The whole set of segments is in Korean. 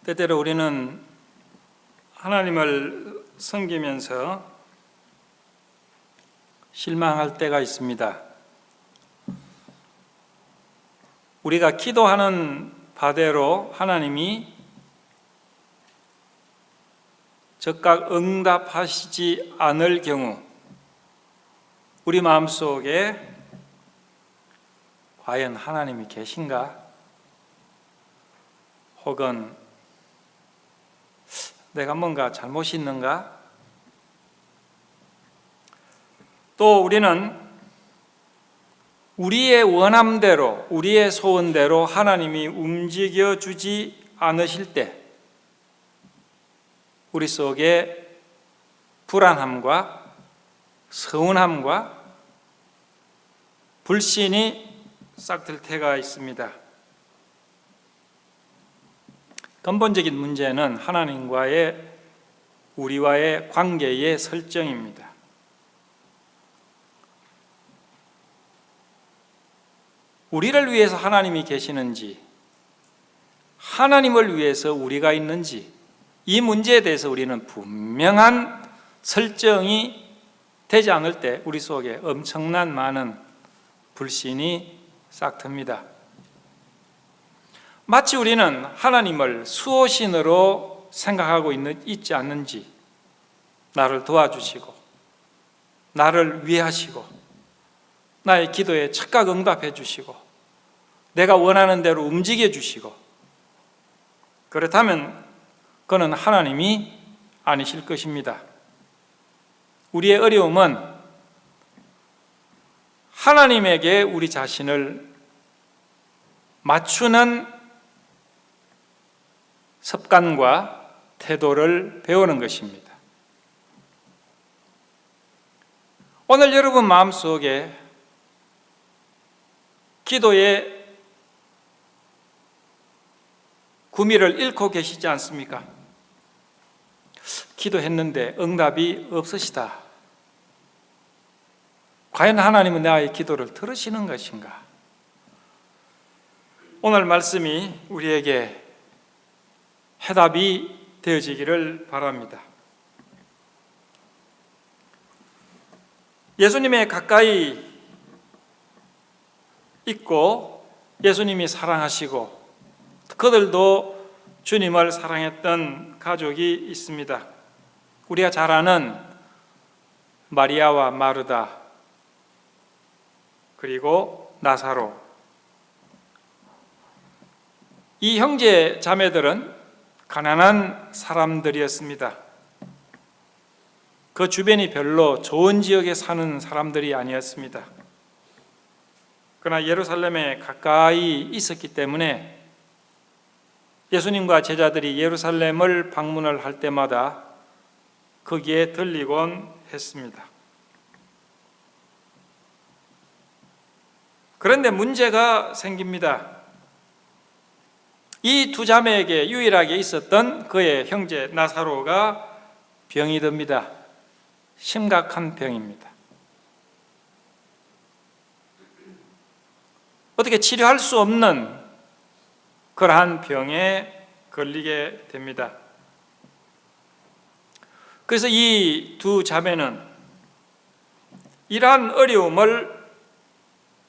때때로 우리는 하나님을 섬기면서 실망할 때가 있습니다. 우리가 기도하는 바대로 하나님이 즉각 응답하시지 않을 경우 우리 마음속에 과연 하나님이 계신가? 혹은 내가 뭔가 잘못이 있는가? 또 우리는 우리의 원함대로, 우리의 소원대로 하나님이 움직여 주지 않으실 때 우리 속에 불안함과 서운함과 불신이 싹들 때가 있습니다. 근본적인 문제는 하나님과의 우리와의 관계의 설정입니다. 우리를 위해서 하나님이 계시는지, 하나님을 위해서 우리가 있는지, 이 문제에 대해서 우리는 분명한 설정이 되지 않을 때 우리 속에 엄청난 많은 불신이 싹틉니다. 마치 우리는 하나님을 수호신으로 생각하고 있지 않는지, 나를 도와주시고 나를 위하시고 나의 기도에 즉각 응답해 주시고 내가 원하는 대로 움직여 주시고, 그렇다면 그는 하나님이 아니실 것입니다. 우리의 어려움은 하나님에게 우리 자신을 맞추는 습관과 태도를 배우는 것입니다. 오늘 여러분 마음속에 기도의 구미를 잃고 계시지 않습니까? 기도했는데 응답이 없으시다. 과연 하나님은 나의 기도를 들으시는 것인가? 오늘 말씀이 우리에게 해답이 되어지기를 바랍니다. 예수님의 가까이 있고 예수님이 사랑하시고 그들도 주님을 사랑했던 가족이 있습니다. 우리가 잘 아는 마리아와 마르다, 그리고 나사로. 이 형제 자매들은 가난한 사람들이었습니다. 그 주변이 별로 좋은 지역에 사는 사람들이 아니었습니다. 그러나 예루살렘에 가까이 있었기 때문에 예수님과 제자들이 예루살렘을 방문을 할 때마다 거기에 들리곤 했습니다. 그런데 문제가 생깁니다. 이 두 자매에게 유일하게 있었던 그의 형제 나사로가 병이 듭니다. 심각한 병입니다. 어떻게 치료할 수 없는 그러한 병에 걸리게 됩니다. 그래서 이 두 자매는 이러한 어려움을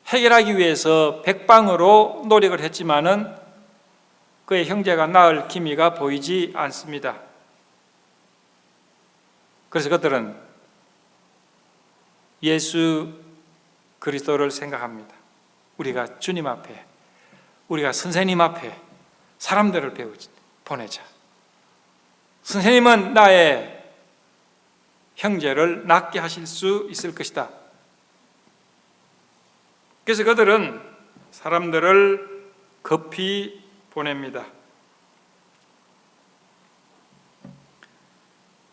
해결하기 위해서 백방으로 노력을 했지만은 그의 형제가 나을 기미가 보이지 않습니다. 그래서 그들은 예수 그리스도를 생각합니다. 우리가 주님 앞에, 우리가 선생님 앞에 사람들을 보내자. 선생님은 나의 형제를 낫게 하실 수 있을 것이다. 그래서 그들은 사람들을 급히 보냅니다.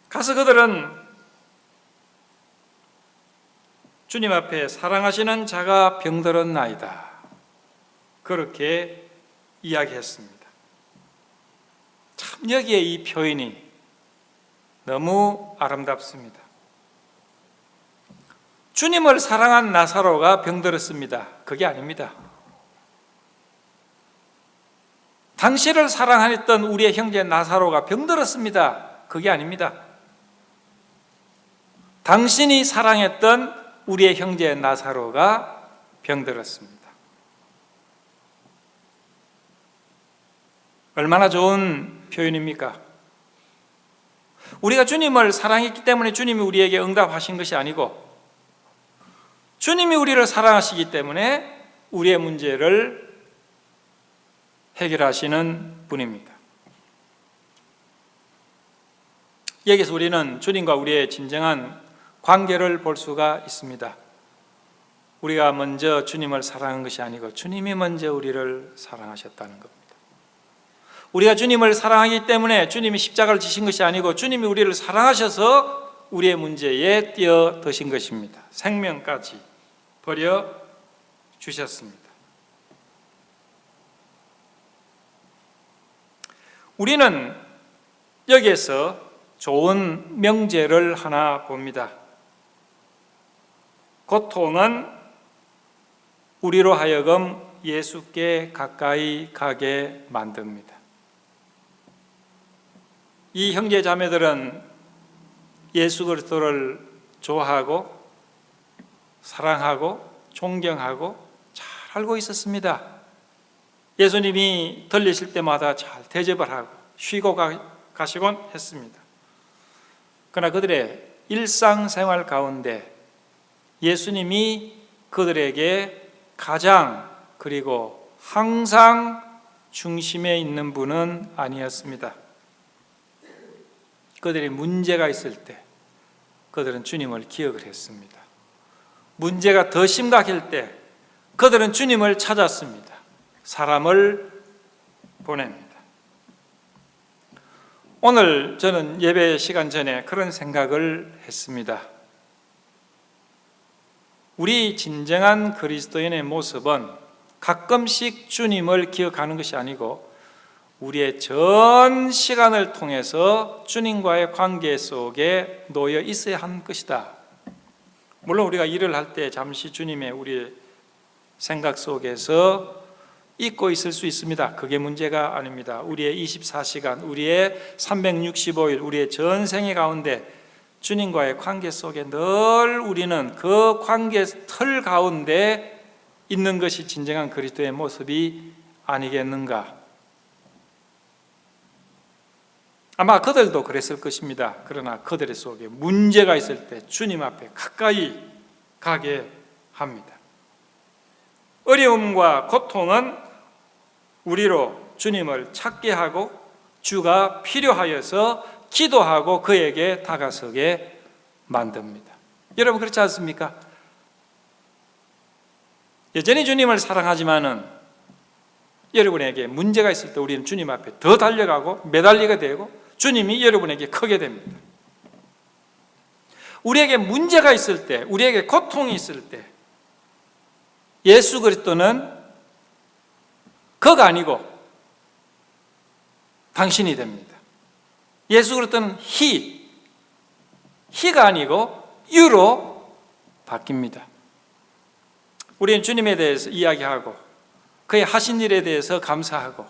가서 그들은 주님 앞에 사랑하시는 자가 병들었나이다, 그렇게 이야기했습니다. 참 여기에 이 표현이 너무 아름답습니다. 주님을 사랑한 나사로가 병들었습니다. 그게 아닙니다. 당신을 사랑했던 우리의 형제 나사로가 병들었습니다. 그게 아닙니다. 당신이 사랑했던 우리의 형제 나사로가 병들었습니다. 얼마나 좋은 표현입니까? 우리가 주님을 사랑했기 때문에 주님이 우리에게 응답하신 것이 아니고 주님이 우리를 사랑하시기 때문에 우리의 문제를 해결하시는 분입니다. 여기서 우리는 주님과 우리의 진정한 관계를 볼 수가 있습니다. 우리가 먼저 주님을 사랑한 것이 아니고 주님이 먼저 우리를 사랑하셨다는 겁니다. 우리가 주님을 사랑하기 때문에 주님이 십자가를 지신 것이 아니고 주님이 우리를 사랑하셔서 우리의 문제에 뛰어드신 것입니다. 생명까지 버려 주셨습니다. 우리는 여기에서 좋은 명제를 하나 봅니다. 고통은 우리로 하여금 예수께 가까이 가게 만듭니다. 이 형제 자매들은 예수 그리스도를 좋아하고 사랑하고 존경하고 잘 알고 있었습니다. 예수님이 들리실 때마다 잘 대접을 하고 쉬고 가시곤 했습니다. 그러나 그들의 일상생활 가운데 예수님이 그들에게 가장 그리고 항상 중심에 있는 분은 아니었습니다. 그들이 문제가 있을 때 그들은 주님을 기억을 했습니다. 문제가 더 심각할 때 그들은 주님을 찾았습니다. 사람을 보냅니다. 오늘 저는 예배 시간 전에 그런 생각을 했습니다. 우리 진정한 그리스도인의 모습은 가끔씩 주님을 기억하는 것이 아니고 우리의 전 시간을 통해서 주님과의 관계 속에 놓여 있어야 하는 것이다. 물론 우리가 일을 할 때 잠시 주님의 우리의 생각 속에서 잊고 있을 수 있습니다. 그게 문제가 아닙니다. 우리의 24시간, 우리의 365일, 우리의 전생의 가운데 주님과의 관계 속에 늘 우리는 그 관계 틀 가운데 있는 것이 진정한 그리스도의 모습이 아니겠는가? 아마 그들도 그랬을 것입니다. 그러나 그들 속에 문제가 있을 때 주님 앞에 가까이 가게 합니다. 어려움과 고통은 우리로 주님을 찾게 하고 주가 필요하여서 기도하고 그에게 다가서게 만듭니다. 여러분 그렇지 않습니까? 여전히 주님을 사랑하지만은 여러분에게 문제가 있을 때 우리는 주님 앞에 더 달려가고 매달리게 되고 주님이 여러분에게 크게 됩니다. 우리에게 문제가 있을 때, 우리에게 고통이 있을 때 예수 그리스도는 그가 아니고 당신이 됩니다. 예수 그리스도는 He가 아니고 You로 바뀝니다. 우리는 주님에 대해서 이야기하고 그의 하신 일에 대해서 감사하고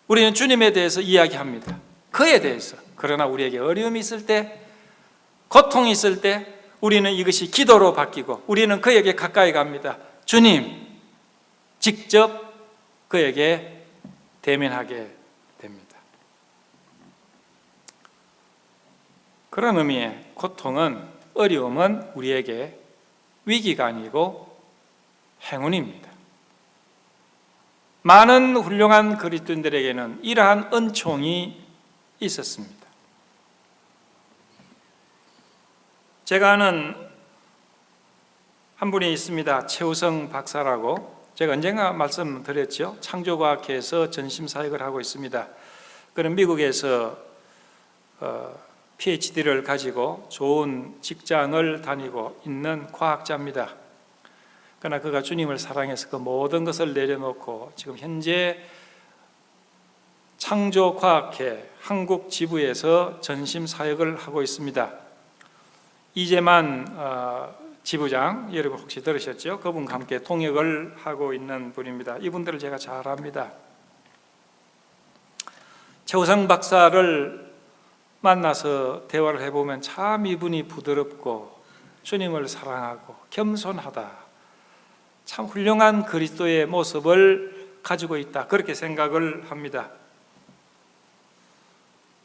우리는 주님에 대해서 이야기합니다. 그에 대해서. 그러나 우리에게 어려움이 있을 때, 고통이 있을 때 우리는 이것이 기도로 바뀌고 우리는 그에게 가까이 갑니다. 주님, 직접 그에게 대면하게 됩니다. 그런 의미의 고통은, 어려움은 우리에게 위기가 아니고 행운입니다. 많은 훌륭한 그리스도인들에게는 이러한 은총이 있었습니다. 제가 아는 한 분이 있습니다. 최우성 박사라고. 제가 언젠가 말씀드렸죠. 창조과학회에서 전심사역을 하고 있습니다. 그는 미국에서 PhD를 가지고 좋은 직장을 다니고 있는 과학자입니다. 그러나 그가 주님을 사랑해서 그 모든 것을 내려놓고 지금 현재 창조과학회 한국 지부에서 전심 사역을 하고 있습니다. 이재만 지부장, 여러분 혹시 들으셨죠? 그분과 함께 통역을 하고 있는 분입니다. 이분들을 제가 잘 압니다. 최우성 박사를 만나서 대화를 해보면 참 이분이 부드럽고 주님을 사랑하고 겸손하다, 참 훌륭한 그리스도의 모습을 가지고 있다, 그렇게 생각을 합니다.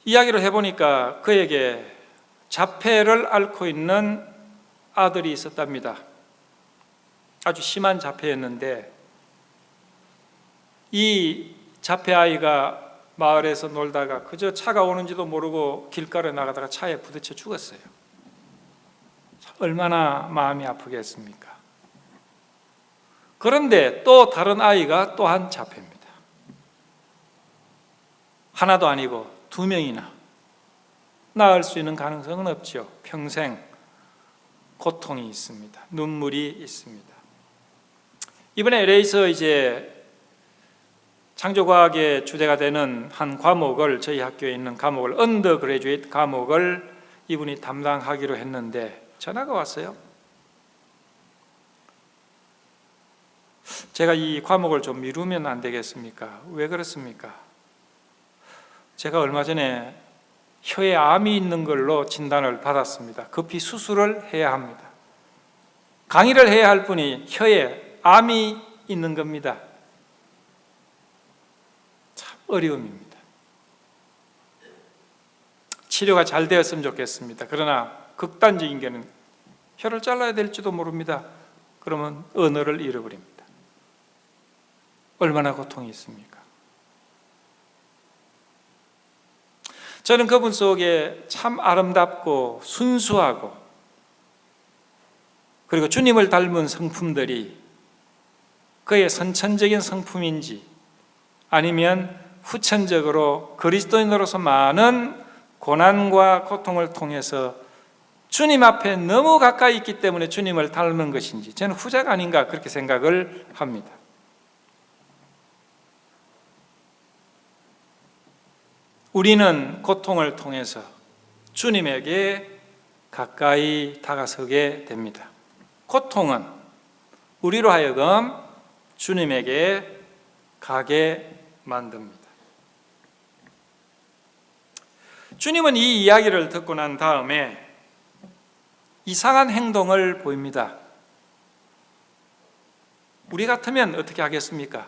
이야기를 해보니까 그에게 자폐를 앓고 있는 아들이 있었답니다. 아주 심한 자폐였는데 이 자폐 아이가 마을에서 놀다가 그저 차가 오는지도 모르고 길가로 나가다가 차에 부딪혀 죽었어요. 얼마나 마음이 아프겠습니까? 그런데 또 다른 아이가 또한 자폐입니다. 하나도 아니고 2명이나. 나을 수 있는 가능성은 없죠. 평생 고통이 있습니다. 눈물이 있습니다. 이번에 LA에서 이제 창조과학의 주제가 되는 한 과목을, 저희 학교에 있는 과목을, 언더그래주에이트 과목을 이분이 담당하기로 했는데 전화가 왔어요. 제가 이 과목을 좀 미루면 안 되겠습니까? 왜 그렇습니까? 제가 얼마 전에 혀에 암이 있는 걸로 진단을 받았습니다. 급히 수술을 해야 합니다. 강의를 해야 할 분이 혀에 암이 있는 겁니다. 참 어려움입니다. 치료가 잘 되었으면 좋겠습니다. 그러나 극단적인 경우는 혀를 잘라야 될지도 모릅니다. 그러면 언어를 잃어버립니다. 얼마나 고통이 있습니까? 저는 그분 속에 참 아름답고 순수하고 그리고 주님을 닮은 성품들이 그의 선천적인 성품인지 아니면 후천적으로 그리스도인으로서 많은 고난과 고통을 통해서 주님 앞에 너무 가까이 있기 때문에 주님을 닮은 것인지, 저는 후자가 아닌가 그렇게 생각을 합니다. 우리는 고통을 통해서 주님에게 가까이 다가서게 됩니다. 고통은 우리로 하여금 주님에게 가게 만듭니다. 주님은 이 이야기를 듣고 난 다음에 이상한 행동을 보입니다. 우리 같으면 어떻게 하겠습니까?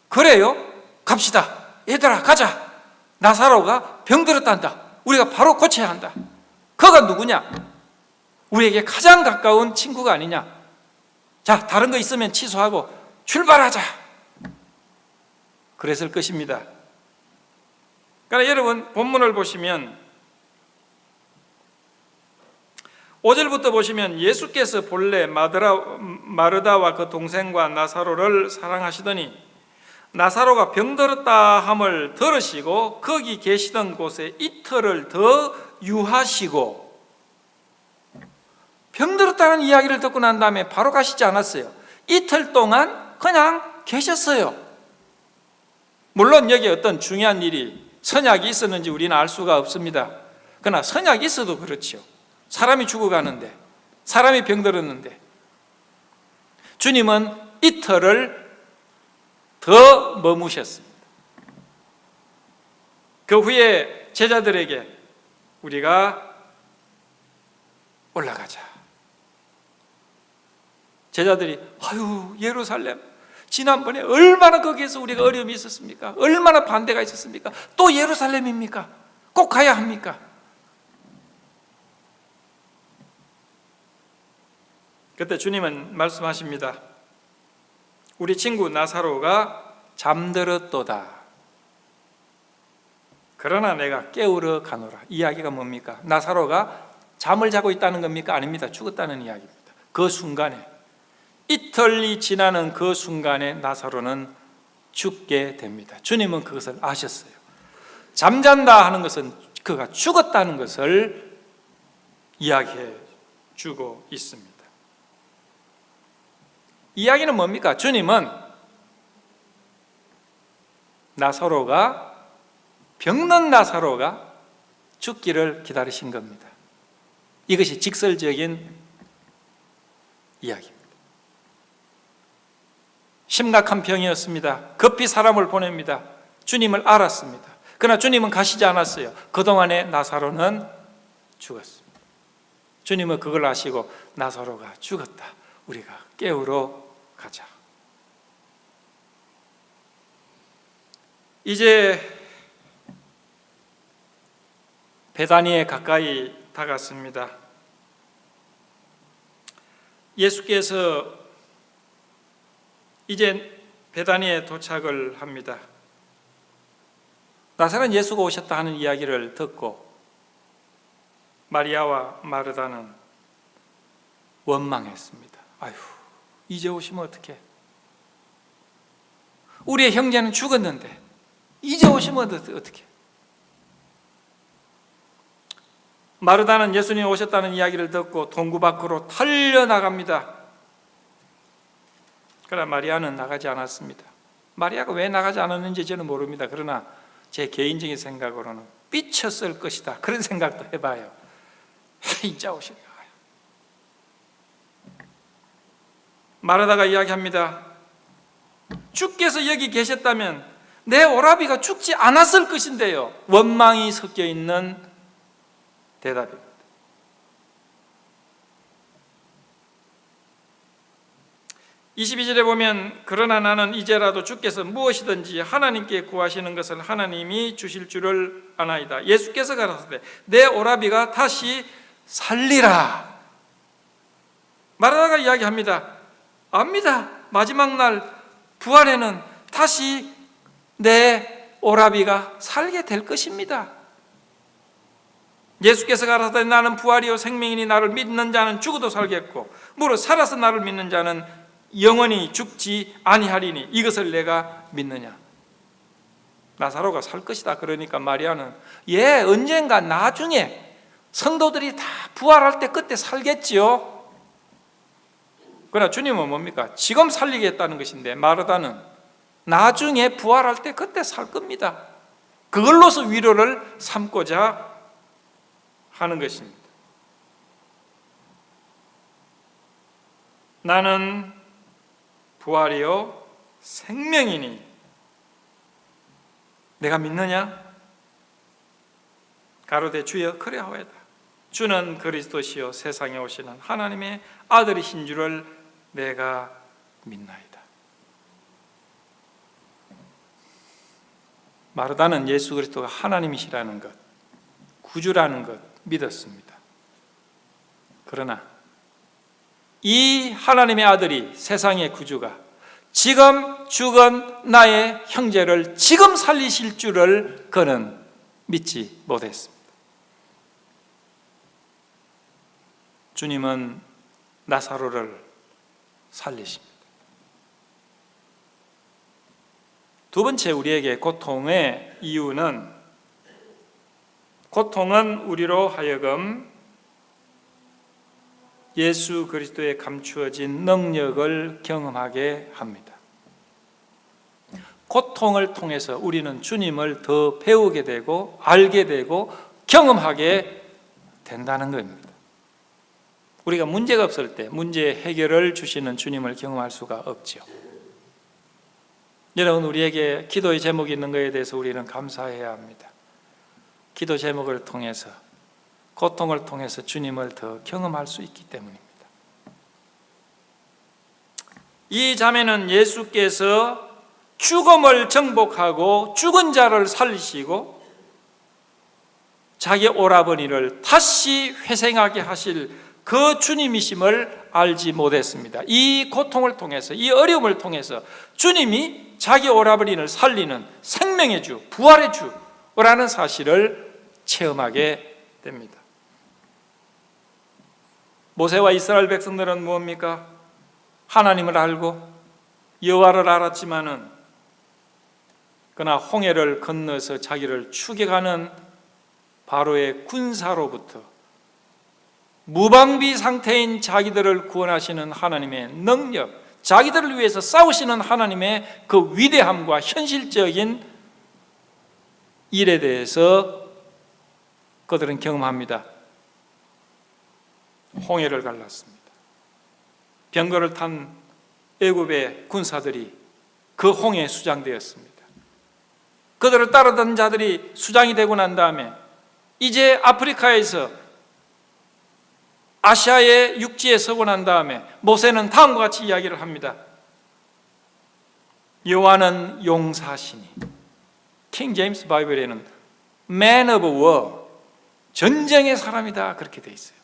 그래요? 갑시다. 얘들아 가자. 나사로가 병들었단다. 우리가 바로 고쳐야 한다. 그가 누구냐? 우리에게 가장 가까운 친구가 아니냐? 자, 다른 거 있으면 취소하고 출발하자. 그랬을 것입니다. 그러나 여러분 본문을 보시면 5절부터 보시면 예수께서 본래 마르다와 그 동생과 나사로를 사랑하시더니 나사로가 병들었다 함을 들으시고 거기 계시던 곳에 이틀을 더 유하시고, 병들었다는 이야기를 듣고 난 다음에 바로 가시지 않았어요. 이틀 동안 그냥 계셨어요. 물론 여기 어떤 중요한 일이, 선약이 있었는지 우리는 알 수가 없습니다. 그러나 선약이 있어도 그렇죠. 사람이 죽어가는데, 사람이 병들었는데 주님은 이틀을 더 머무셨습니다. 그 후에 제자들에게 우리가 올라가자. 제자들이 아유 예루살렘, 지난번에 얼마나 거기에서 우리가 어려움이 있었습니까? 얼마나 반대가 있었습니까? 또 예루살렘입니까? 꼭 가야 합니까? 그때 주님은 말씀하십니다. 우리 친구 나사로가 잠들었도다. 그러나 내가 깨우러 가노라. 이야기가 뭡니까? 나사로가 잠을 자고 있다는 겁니까? 아닙니다. 죽었다는 이야기입니다. 그 순간에, 이틀이 지나는 그 순간에 나사로는 죽게 됩니다. 주님은 그것을 아셨어요. 잠잔다 하는 것은 그가 죽었다는 것을 이야기해 주고 있습니다. 이야기는 뭡니까? 주님은 병든 나사로가 죽기를 기다리신 겁니다. 이것이 직설적인 이야기입니다. 심각한 병이었습니다. 급히 사람을 보냅니다. 주님을 알았습니다. 그러나 주님은 가시지 않았어요. 그동안에 나사로는 죽었습니다. 주님은 그걸 아시고 나사로가 죽었다, 우리가 깨우러 가자. 이제 베다니에 가까이 다갔습니다. 예수께서 이제 베다니에 도착을 합니다. 나사렛 예수가 오셨다 하는 이야기를 듣고 마리아와 마르다는 원망했습니다. 아휴, 이제 오시면 어떡해? 우리의 형제는 죽었는데 이제 오시면 어떡해? 마르다는 예수님이 오셨다는 이야기를 듣고 동구 밖으로 달려나갑니다. 그러나 마리아는 나가지 않았습니다. 마리아가 왜 나가지 않았는지 저는 모릅니다. 그러나 제 개인적인 생각으로는 삐쳤을 것이다, 그런 생각도 해봐요. 이제 오시려. 마르다가 이야기합니다. 주께서 여기 계셨다면 내 오라비가 죽지 않았을 것인데요. 원망이 섞여 있는 대답입니다. (22절에) 보면 그러나 나는 이제라도 주께서 무엇이든지 하나님께 구하시는 것을 하나님이 주실 줄을 아나이다. 예수께서 가라사대 내 오라비가 다시 살리라. 마르다가 이야기합니다. 압니다. 마지막 날 부활에는 다시 내 오라비가 살게 될 것입니다. 예수께서 가라사대 나는 부활이요 생명이니 나를 믿는 자는 죽어도 살겠고 무릇 살아서 나를 믿는 자는 영원히 죽지 아니하리니 이것을 내가 믿느냐. 나사로가 살 것이다. 그러니까 마리아는 언젠가 나중에 성도들이 다 부활할 때 그때 살겠지요. 그러나 주님은 뭡니까? 지금 살리겠다는 것인데 마르다는 나중에 부활할 때 그때 살 겁니다. 그걸로서 위로를 삼고자 하는 것입니다. 나는 부활이요 생명이니 내가 믿느냐? 가로되 주여 그리하오이다. 주는 그리스도시요 세상에 오시는 하나님의 아들이신 줄을 내가 믿나이다. 마르다는 예수 그리스도가 하나님이시라는 것, 구주라는 것 믿었습니다. 그러나 이 하나님의 아들이, 세상의 구주가 지금 죽은 나의 형제를 지금 살리실 줄을 그는 믿지 못했습니다. 주님은 나사로를 살리십니다. 두 번째, 우리에게 고통의 이유는, 고통은 우리로 하여금 예수 그리스도의 감추어진 능력을 경험하게 합니다. 고통을 통해서 우리는 주님을 더 배우게 되고 알게 되고 경험하게 된다는 겁니다. 우리가 문제가 없을 때 문제 해결을 주시는 주님을 경험할 수가 없죠. 여러분, 우리에게 기도의 제목이 있는 것에 대해서 우리는 감사해야 합니다. 기도 제목을 통해서, 고통을 통해서 주님을 더 경험할 수 있기 때문입니다. 이 자매는 예수께서 죽음을 정복하고 죽은 자를 살리시고 자기 오라버니를 다시 회생하게 하실 그 주님이심을 알지 못했습니다. 이 고통을 통해서, 이 어려움을 통해서 주님이 자기 오라버니를 살리는 생명의 주, 부활의 주라는 사실을 체험하게 됩니다. 모세와 이스라엘 백성들은 뭡니까? 하나님을 알고 여호와를 알았지만은 그러나 홍해를 건너서 자기를 추격하는 바로의 군사로부터 무방비 상태인 자기들을 구원하시는 하나님의 능력, 자기들을 위해서 싸우시는 하나님의 그 위대함과 현실적인 일에 대해서 그들은 경험합니다. 홍해를 갈랐습니다. 병거를 탄 애굽의 군사들이 그 홍해에 수장되었습니다. 그들을 따르던 자들이 수장이 되고 난 다음에 이제 아프리카에서 아시아의 육지에 서고 난 다음에 모세는 다음과 같이 이야기를 합니다. 여호와는 용사시니, 킹 제임스 바이블에는 Man of War, 전쟁의 사람이다 그렇게 돼 있어요.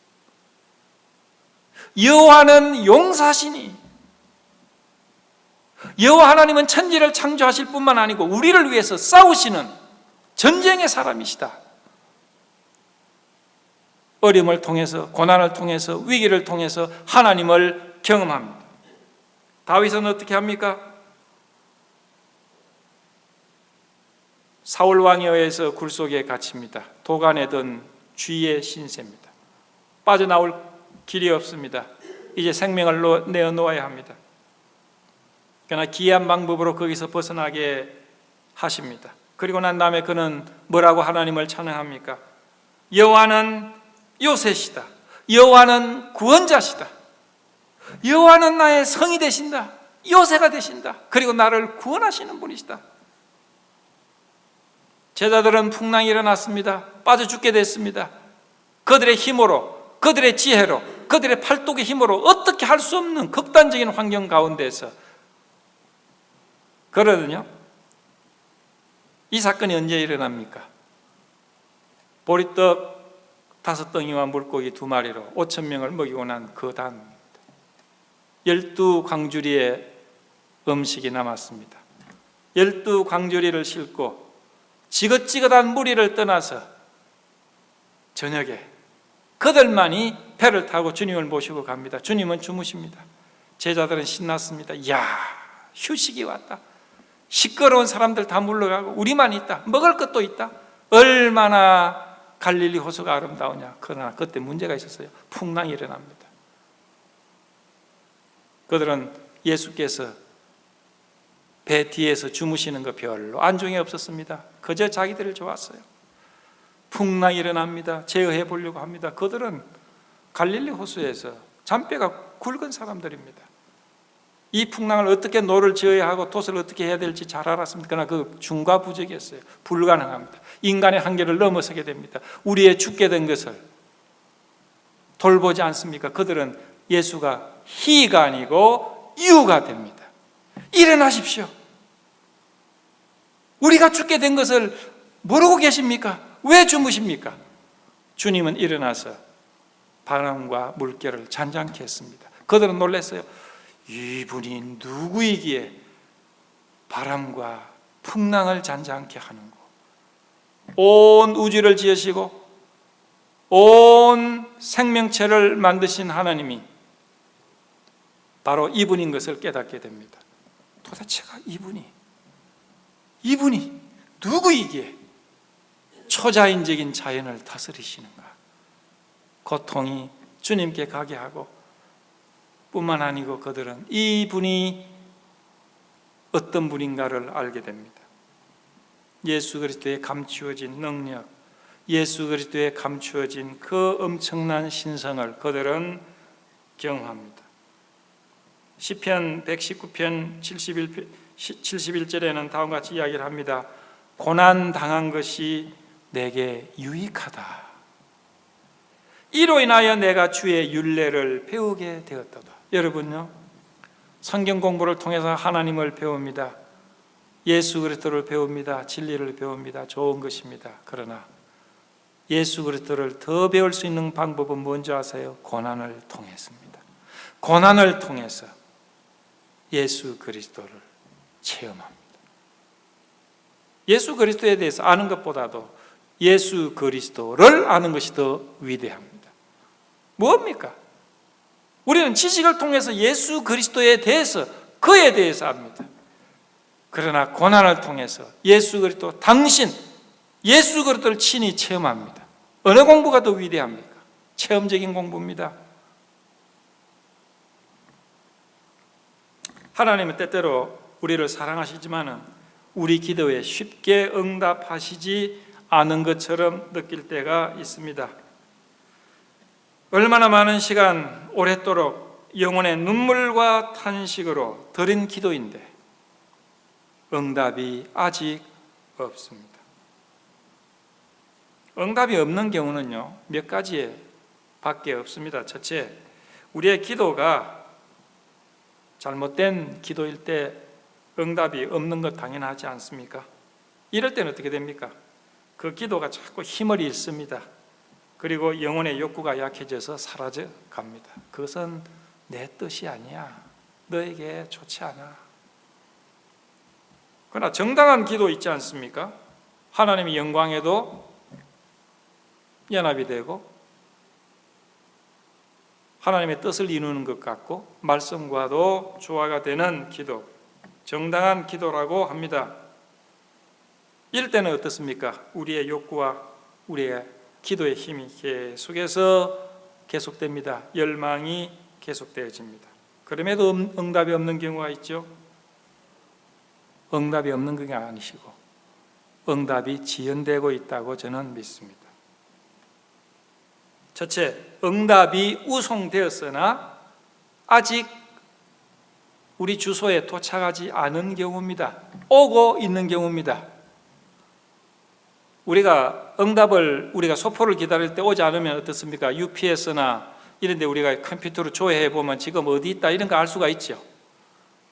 여호와는 용사시니, 여호와 하나님은 천지를 창조하실 뿐만 아니고 우리를 위해서 싸우시는 전쟁의 사람이시다. 어려움을 통해서, 고난을 통해서, 위기를 통해서 하나님을 경험합니다. 다윗은 어떻게 합니까? 사울 왕에 의해서 굴속에 갇힙니다. 도간에 든 쥐의 신세입니다. 빠져나올 길이 없습니다. 이제 생명을 내어놓아야 합니다. 그러나 기이한 방법으로 거기서 벗어나게 하십니다. 그리고 난 다음에 그는 뭐라고 하나님을 찬양합니까? 여호와는 요새시다. 여호와는 구원자시다. 여호와는 나의 성이 되신다. 요새가 되신다. 그리고 나를 구원하시는 분이시다. 제자들은 풍랑이 일어났습니다. 빠져 죽게 됐습니다. 그들의 힘으로, 그들의 지혜로, 그들의 팔뚝의 힘으로 어떻게 할 수 없는 극단적인 환경 가운데서 그러거든요. 이 사건이 언제 일어납니까? 보리떡 5덩이와 물고기 2마리로 5,000명을 먹이고 난 그 다음입니다. 12광주리의 음식이 남았습니다. 12광주리를 싣고 지긋지긋한 무리를 떠나서 저녁에 그들만이 배를 타고 주님을 모시고 갑니다. 주님은 주무십니다. 제자들은 신났습니다. 이야, 휴식이 왔다. 시끄러운 사람들 다 물러가고 우리만 있다. 먹을 것도 있다. 얼마나 갈릴리 호수가 아름다우냐. 그러나 그때 문제가 있었어요. 풍랑이 일어납니다. 그들은 예수께서 배 뒤에서 주무시는 거 별로 안중에 없었습니다. 그저 자기들을 좋았어요. 풍랑이 일어납니다. 제어해 보려고 합니다. 그들은 갈릴리 호수에서 잔뼈가 굵은 사람들입니다. 이 풍랑을 어떻게 노를 지어야 하고 돛을 어떻게 해야 될지 잘 알았습니다. 그러나 그 중과부적이었어요. 불가능합니다. 인간의 한계를 넘어서게 됩니다. 우리의 죽게 된 것을 돌보지 않습니까? 그들은 예수가 희가 아니고 유가 됩니다. 일어나십시오. 우리가 죽게 된 것을 모르고 계십니까? 왜 주무십니까? 주님은 일어나서 바람과 물결을 잔잔케 했습니다. 그들은 놀랐어요. 이분이 누구이기에 바람과 풍랑을 잔잔케 하는고, 온 우주를 지으시고 온 생명체를 만드신 하나님이 바로 이분인 것을 깨닫게 됩니다. 도대체가 이분이 누구이기에 초자연적인 자연을 다스리시는가? 고통이 주님께 가게 하고 뿐만 아니고 그들은 이분이 어떤 분인가를 알게 됩니다. 예수 그리스도의 감추어진 능력, 예수 그리스도의 감추어진 그 엄청난 신성을 그들은 경험합니다. 시편 119편 71절에는 다음과 같이 이야기를 합니다. 고난 당한 것이 내게 유익하다. 이로 인하여 내가 주의 율례를 배우게 되었도다. 여러분요, 성경 공부를 통해서 하나님을 배웁니다. 예수 그리스도를 배웁니다. 진리를 배웁니다. 좋은 것입니다. 그러나 예수 그리스도를 더 배울 수 있는 방법은 뭔지 아세요? 고난을 통해서입니다. 고난을 통해서 예수 그리스도를 체험합니다. 예수 그리스도에 대해서 아는 것보다도 예수 그리스도를 아는 것이 더 위대합니다. 뭡니까? 우리는 지식을 통해서 예수 그리스도에 대해서, 그에 대해서 압니다. 그러나 고난을 통해서 예수 그리스도, 당신 예수 그리스도를 친히 체험합니다. 어느 공부가 더 위대합니까? 체험적인 공부입니다. 하나님은 때때로 우리를 사랑하시지만은 우리 기도에 쉽게 응답하시지 않은 것처럼 느낄 때가 있습니다. 얼마나 많은 시간 오랫도록 영혼의 눈물과 탄식으로 드린 기도인데 응답이 아직 없습니다. 응답이 없는 경우는요, 몇 가지 밖에 없습니다. 첫째, 우리의 기도가 잘못된 기도일 때 응답이 없는 것 당연하지 않습니까? 이럴 때는 어떻게 됩니까? 그 기도가 자꾸 힘을 잃습니다. 그리고 영혼의 욕구가 약해져서 사라져 갑니다. 그것은 내 뜻이 아니야. 너에게 좋지 않아. 그러나 정당한 기도 있지 않습니까? 하나님의 영광에도 연합이 되고 하나님의 뜻을 이루는 것 같고 말씀과도 조화가 되는 기도, 정당한 기도라고 합니다. 이럴 때는 어떻습니까? 우리의 욕구와 우리의 기도의 힘이 계속됩니다. 열망이 계속되어집니다. 그럼에도 응답이 없는 경우가 있죠. 응답이 없는 게 아니시고 응답이 지연되고 있다고 저는 믿습니다. 첫째, 응답이 우송되었으나 아직 우리 주소에 도착하지 않은 경우입니다. 오고 있는 경우입니다. 우리가 소포를 기다릴 때 오지 않으면 어떻습니까? UPS나 이런 데 우리가 컴퓨터로 조회해 보면 지금 어디 있다 이런 거 알 수가 있죠.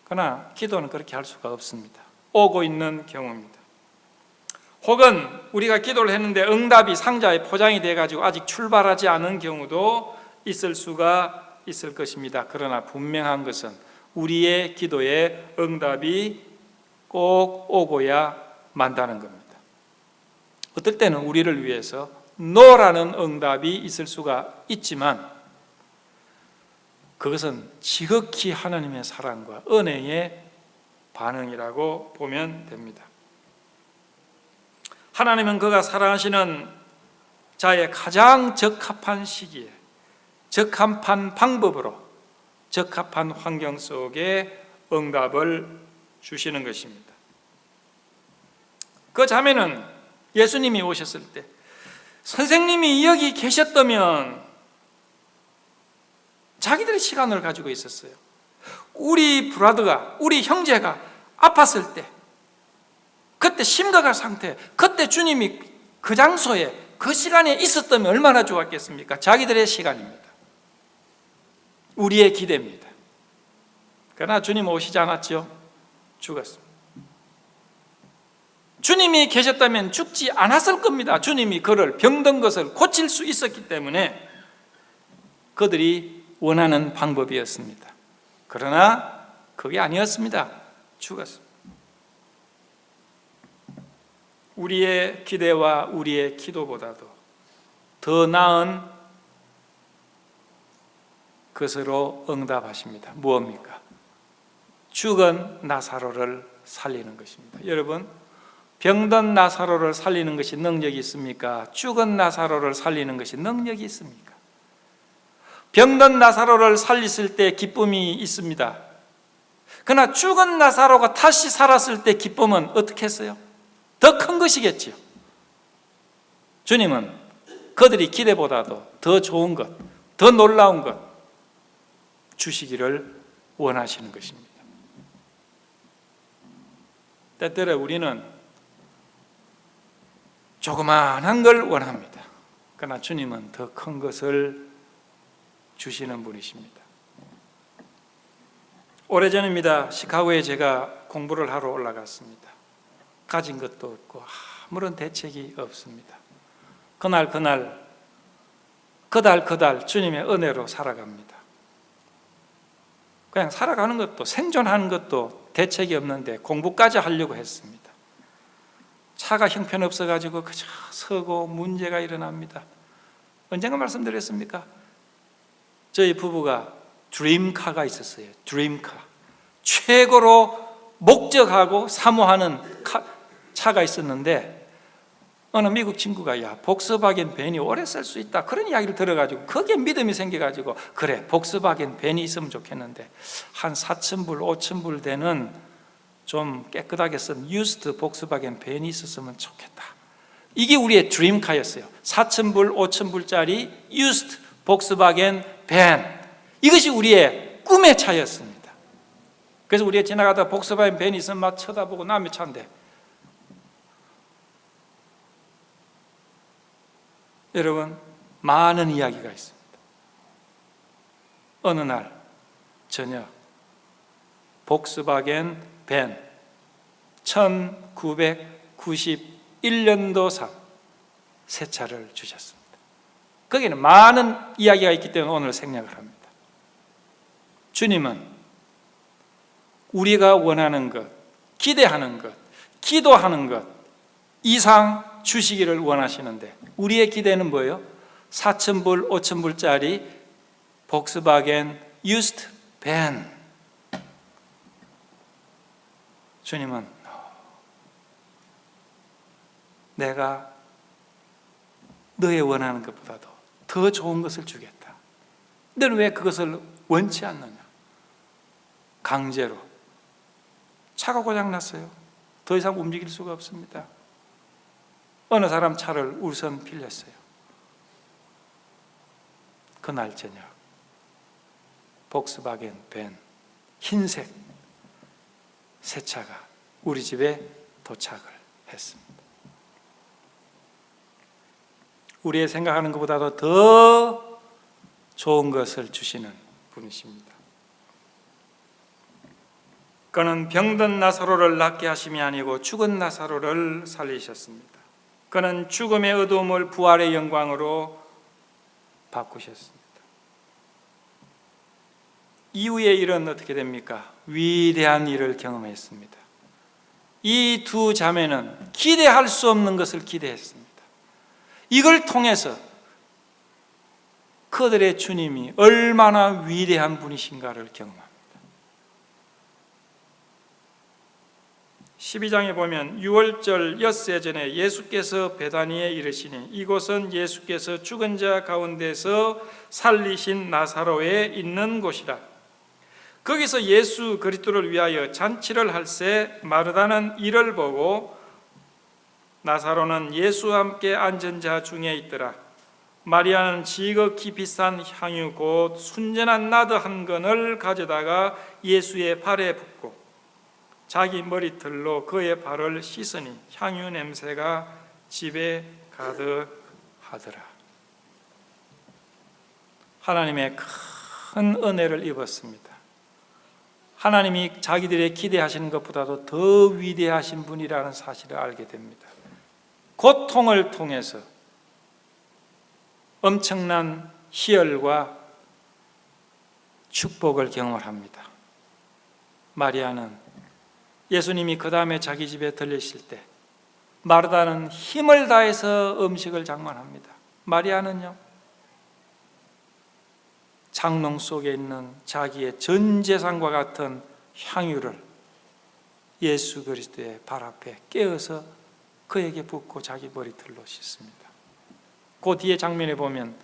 그러나 기도는 그렇게 할 수가 없습니다. 오고 있는 경우입니다. 혹은 우리가 기도를 했는데 응답이 상자에 포장이 돼가지고 아직 출발하지 않은 경우도 있을 수가 있을 것입니다. 그러나 분명한 것은 우리의 기도에 응답이 꼭 오고야 만다는 겁니다. 어떨 때는 우리를 위해서 노라는 응답이 있을 수가 있지만 그것은 지극히 하나님의 사랑과 은혜의 반응이라고 보면 됩니다. 하나님은 그가 사랑하시는 자의 가장 적합한 시기에 적합한 방법으로 적합한 환경 속에 응답을 주시는 것입니다. 그 자매는 예수님이 오셨을 때 선생님이 여기 계셨다면 자기들의 시간을 가지고 있었어요. 우리 브라더가, 우리 형제가 아팠을 때 그때 심각한 상태, 그때 주님이 그 장소에 그 시간에 있었다면 얼마나 좋았겠습니까? 자기들의 시간입니다. 우리의 기대입니다. 그러나 주님 오시지 않았죠? 죽었습니다. 주님이 계셨다면 죽지 않았을 겁니다. 주님이 그를 병든 것을 고칠 수 있었기 때문에 그들이 원하는 방법이었습니다. 그러나 그게 아니었습니다. 죽었습니다. 우리의 기대와 우리의 기도보다도 더 나은 것으로 응답하십니다. 무엇입니까? 죽은 나사로를 살리는 것입니다. 여러분, 병든 나사로를 살리는 것이 능력이 있습니까? 죽은 나사로를 살리는 것이 능력이 있습니까? 병든 나사로를 살렸을 때 기쁨이 있습니다. 그러나 죽은 나사로가 다시 살았을 때 기쁨은 어떻게 했어요? 더 큰 것이겠지요. 주님은 그들이 기대보다도 더 좋은 것, 더 놀라운 것 주시기를 원하시는 것입니다. 때때로 우리는 조그마한 걸 원합니다. 그러나 주님은 더 큰 것을 주시는 분이십니다. 오래전입니다. 시카고에 제가 공부를 하러 올라갔습니다. 가진 것도 없고 아무런 대책이 없습니다. 그날 그달 주님의 은혜로 살아갑니다. 그냥 살아가는 것도 생존하는 것도 대책이 없는데 공부까지 하려고 했습니다. 차가 형편없어가지고 그저 서고 문제가 일어납니다. 언젠가 말씀드렸습니까? 저희 부부가 드림카가 있었어요. 드림카. 최고로 목적하고 사모하는 차가 있었는데 어느 미국 친구가 야 복스바겐 벤이 오래 쓸 수 있다 그런 이야기를 들어가지고 거기에 믿음이 생겨가지고 그래 복스바겐 벤이 있으면 좋겠는데 한 4,000불 5,000불 되는 좀 깨끗하게 쓴 유스트 복스바겐 벤이 있었으면 좋겠다. 이게 우리의 드림카였어요. 4,000불 5,000불짜리 유스트 복스바겐 벤, 이것이 우리의 꿈의 차였습니다. 그래서 우리가 지나가다 복스바겐 벤이 있으면 막 쳐다보고 남의 차인데 여러분, 많은 이야기가 있습니다. 어느 날 저녁 복스바겐 벤 1991년도산 새 차를 주셨습니다. 거기는 많은 이야기가 있기 때문에 오늘 생략을 합니다. 주님은 우리가 원하는 것, 기대하는 것, 기도하는 것 이상 주시기를 원하시는데 우리의 기대는 뭐예요? 4,000불, 5,000불짜리 복스바겐 유스트 벤. 주님은 내가 너의 원하는 것보다도 더 좋은 것을 주겠다. 너는 왜 그것을 원치 않느냐? 강제로. 차가 고장났어요. 더 이상 움직일 수가 없습니다. 어느 사람 차를 우선 빌렸어요. 그날 저녁 복스바겐 벤 흰색 새 차가 우리 집에 도착을 했습니다. 우리의 생각하는 것보다도 더 좋은 것을 주시는 분이십니다. 그는 병든 나사로를 낫게 하심이 아니고 죽은 나사로를 살리셨습니다. 그는 죽음의 어두움을 부활의 영광으로 바꾸셨습니다. 이후의 일은 어떻게 됩니까? 위대한 일을 경험했습니다. 이 두 자매는 기대할 수 없는 것을 기대했습니다. 이걸 통해서 그들의 주님이 얼마나 위대한 분이신가를 경험합니다. 12장에 보면 6월절 엿새 전에 예수께서 베다니에 이르시니 이곳은 예수께서 죽은 자 가운데서 살리신 나사로에 있는 곳이라. 거기서 예수 그리스도를 위하여 잔치를 할새 마르다는 이를 보고 나사로는 예수와 함께 앉은 자 중에 있더라. 마리아는 지극히 비싼 향유 곧 순전한 나드 한 건을 가져다가 예수의 발에 붓고 자기 머리털로 그의 발을 씻으니 향유 냄새가 집에 가득하더라. 하나님의 큰 은혜를 입었습니다. 하나님이 자기들의 기대하시는 것보다도 더 위대하신 분이라는 사실을 알게 됩니다. 고통을 통해서 엄청난 희열과 축복을 경험을 합니다. 마리아는 예수님이 그 다음에 자기 집에 들리실 때 마르다는 힘을 다해서 음식을 장만합니다. 마리아는요, 장롱 속에 있는 자기의 전 재산과 같은 향유를 예수 그리스도의 발 앞에 깨어서 그에게 붓고 자기 머리털로 씻습니다. 그 뒤에 장면에 보면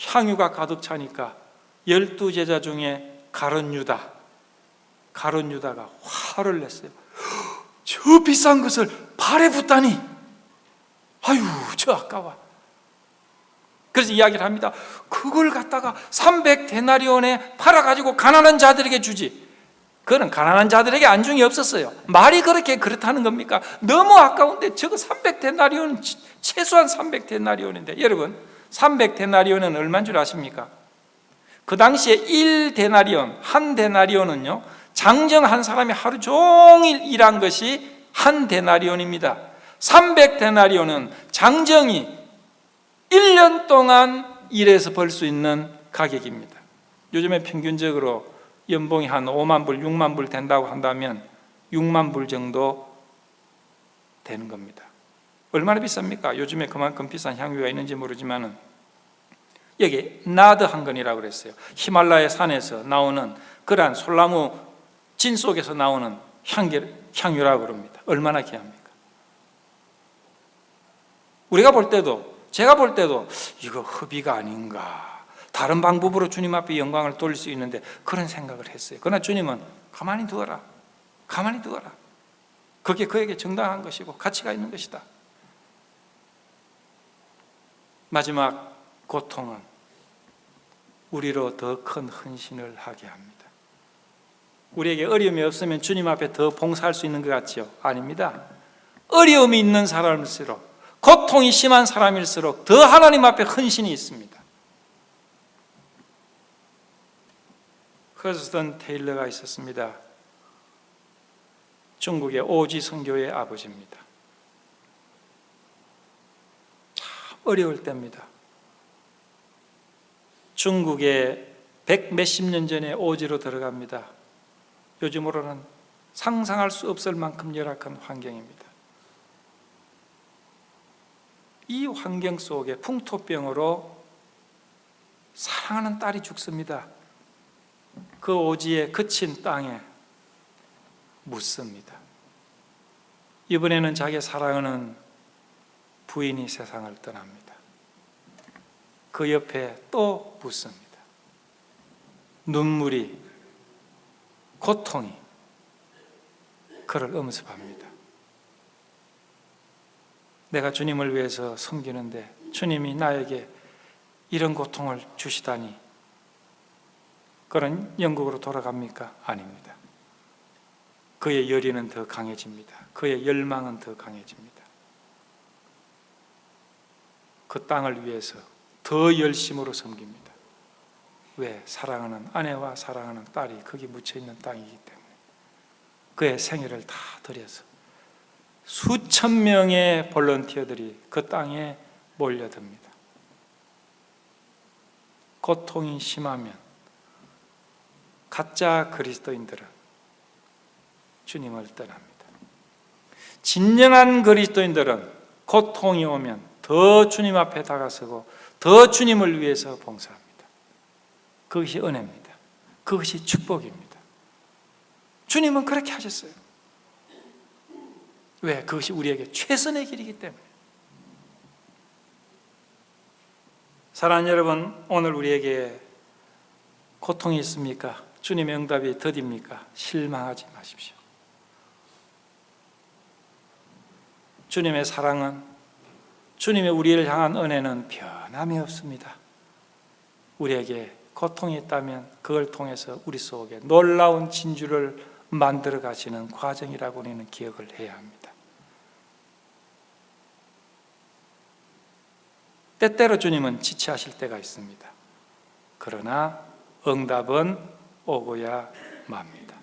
향유가 가득 차니까 12제자 중에 가룟 유다가 화를 냈어요. 저 비싼 것을 발에 붓다니, 아유 저 아까워. 그래서 이야기를 합니다. 그걸 갖다가 300데나리온에 팔아가지고 가난한 자들에게 주지. 그거는 가난한 자들에게 안중이 없었어요. 말이 그렇다는 겁니까? 너무 아까운데 저거 300데나리온, 최소한 300데나리온인데 여러분 300데나리온은 얼마인 줄 아십니까? 그 당시에 1데나리온, 한 데나리온은요 장정한 사람이 하루 종일 일한 것이 한 데나리온입니다. 300데나리온은 장정이 1년 동안 일해서 벌 수 있는 가격입니다. 요즘에 평균적으로 연봉이 한 5만 불, 6만 불 된다고 한다면 6만 불 정도 되는 겁니다. 얼마나 비쌉니까? 요즘에 그만큼 비싼 향유가 있는지 모르지만은 여기 나드 한 건이라고 그랬어요. 히말라야 산에서 나오는 그러한 솔나무 진 속에서 나오는 향유라고 그럽니다. 얼마나 귀합니까? 우리가 볼 때도, 제가 볼 때도 이거 허비가 아닌가, 다른 방법으로 주님 앞에 영광을 돌릴 수 있는데 그런 생각을 했어요. 그러나 주님은 가만히 두어라, 가만히 두어라. 그게 그에게 정당한 것이고 가치가 있는 것이다. 마지막 고통은 우리로 더 큰 헌신을 하게 합니다. 우리에게 어려움이 없으면 주님 앞에 더 봉사할 수 있는 것 같지요? 아닙니다. 어려움이 있는 사람일수록, 고통이 심한 사람일수록 더 하나님 앞에 헌신이 있습니다. 허스턴 테일러가 있었습니다. 중국의 오지 선교의 아버지입니다. 참 어려울 때입니다. 중국에 100 몇십 년 전에 오지로 들어갑니다. 요즘으로는 상상할 수 없을 만큼 열악한 환경입니다. 이 환경 속에 풍토병으로 사랑하는 딸이 죽습니다. 그 오지에 그친 땅에 묻습니다. 이번에는 자기 사랑하는 부인이 세상을 떠납니다. 그 옆에 또 묻습니다. 눈물이, 고통이 그를 엄습합니다. 내가 주님을 위해서 섬기는데 주님이 나에게 이런 고통을 주시다니, 그는 영국으로 돌아갑니까? 아닙니다. 그의 열의는 더 강해집니다. 그의 열망은 더 강해집니다. 그 땅을 위해서 더 열심으로 섬깁니다. 왜? 사랑하는 아내와 사랑하는 딸이 거기 묻혀있는 땅이기 때문에. 그의 생애를 다 들여서 수천 명의 볼런티어들이 그 땅에 몰려듭니다. 고통이 심하면 가짜 그리스도인들은 주님을 떠납니다. 진정한 그리스도인들은 고통이 오면 더 주님 앞에 다가서고 더 주님을 위해서 봉사합니다. 그것이 은혜입니다. 그것이 축복입니다. 주님은 그렇게 하셨어요. 왜? 그것이 우리에게 최선의 길이기 때문에. 사랑하는 여러분, 오늘 우리에게 고통이 있습니까? 주님의 응답이 더딥니까? 실망하지 마십시오. 주님의 사랑은, 주님의 우리를 향한 은혜는 변함이 없습니다. 우리에게 고통이 있다면 그걸 통해서 우리 속에 놀라운 진주를 만들어 가시는 과정이라고 우리는 기억을 해야 합니다. 때때로 주님은 지체하실 때가 있습니다. 그러나 응답은 오고야 맙니다.